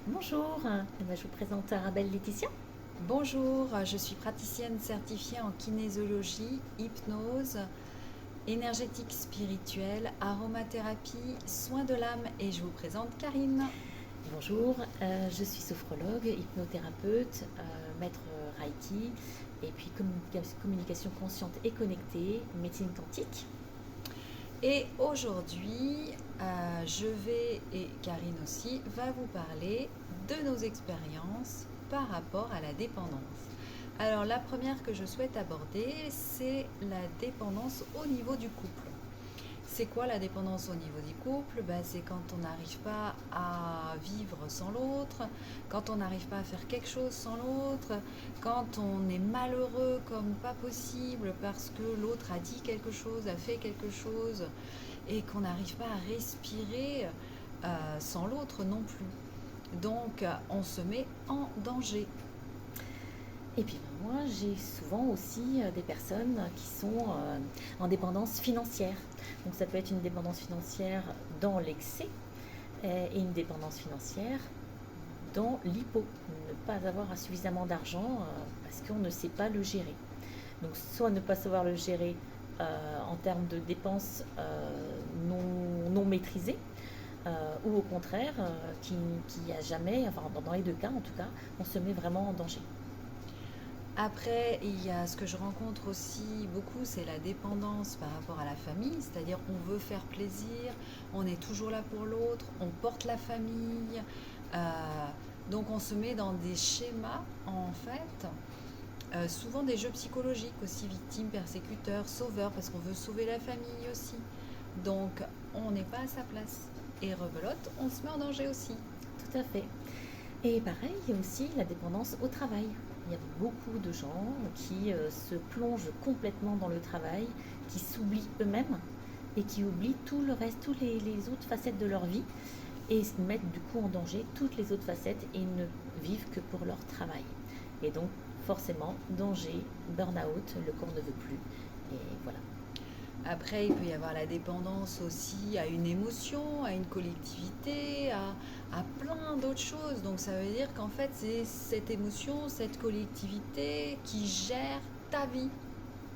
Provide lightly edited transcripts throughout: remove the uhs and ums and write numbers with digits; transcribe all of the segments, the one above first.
Bonjour, je vous présente Arabelle Laetitia. Bonjour, je suis praticienne certifiée en kinésologie, hypnose, énergétique spirituelle, aromathérapie, soins de l'âme et je vous présente Karine. Bonjour, je suis sophrologue, hypnothérapeute, maître Reiki et puis communication consciente et connectée, médecine quantique. Et aujourd'hui, et Karine aussi, va vous parler de nos expériences par rapport à la dépendance. Alors la première que je souhaite aborder, c'est la dépendance au niveau du couple. C'est quoi la dépendance au niveau du couple? C'est quand on n'arrive pas à vivre sans l'autre, quand on n'arrive pas à faire quelque chose sans l'autre, quand on est malheureux comme pas possible parce que l'autre a dit quelque chose, a fait quelque chose, et qu'on n'arrive pas à respirer sans l'autre non plus. Donc on se met en danger. Et puis moi, j'ai souvent aussi des personnes qui sont en dépendance financière. Donc ça peut être une dépendance financière dans l'excès et une dépendance financière dans l'hypo, ne pas avoir suffisamment d'argent parce qu'on ne sait pas le gérer. Donc soit ne pas savoir le gérer en termes de dépenses non maîtrisées, ou au contraire, qui a jamais, enfin dans les deux cas en tout cas, on se met vraiment en danger. Après, il y a ce que je rencontre aussi beaucoup, c'est la dépendance par rapport à la famille, c'est-à-dire on veut faire plaisir, on est toujours là pour l'autre, on porte la famille, donc on se met dans des schémas en fait, souvent des jeux psychologiques aussi, victime, persécuteur, sauveur, parce qu'on veut sauver la famille aussi. Donc on n'est pas à sa place. Et rebelote, on se met en danger aussi. Tout à fait. Et pareil, il y a aussi la dépendance au travail. Il y a beaucoup de gens qui se plongent complètement dans le travail, qui s'oublient eux-mêmes et qui oublient tout le reste, toutes les autres facettes de leur vie et se mettent du coup en danger toutes les autres facettes et ne vivent que pour leur travail. Et donc forcément, danger, burn-out, le corps ne veut plus. Et voilà. Après, il peut y avoir la dépendance aussi à une émotion, à une collectivité, à plein d'autres choses. Donc ça veut dire qu'en fait, c'est cette émotion, cette collectivité qui gère ta vie,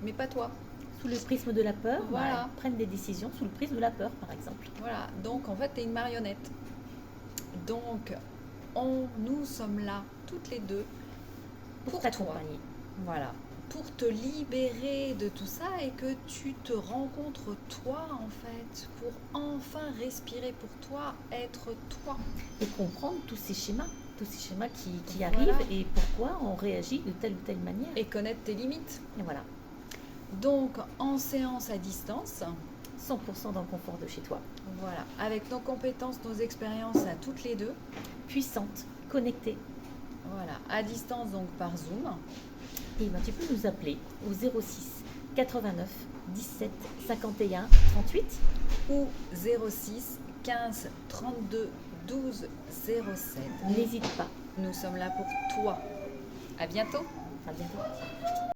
mais pas toi. Sous le prisme de la peur, Voilà, prennent des décisions sous le prisme de la peur, par exemple. voilà. Donc en fait, tu es une marionnette. Donc, nous sommes là, toutes les deux, Pour pour toi. t'accompagner. Voilà. Pour te libérer de tout ça et que tu te rencontres toi en fait, pour enfin respirer pour toi, être toi. Et comprendre tous ces schémas qui Voilà. arrivent et pourquoi on réagit de telle ou telle manière. Et connaître tes limites. Et voilà, Donc en séance à distance, 100% dans le confort de chez toi. voilà, avec nos compétences, nos expériences à toutes les deux, Puissante, connectée. voilà, à distance donc par Zoom, Et ben, tu peux nous appeler au 06 89 17 51 38. ou 06 15 32 12 07. N'hésite pas. Nous sommes là pour toi. À bientôt. À bientôt.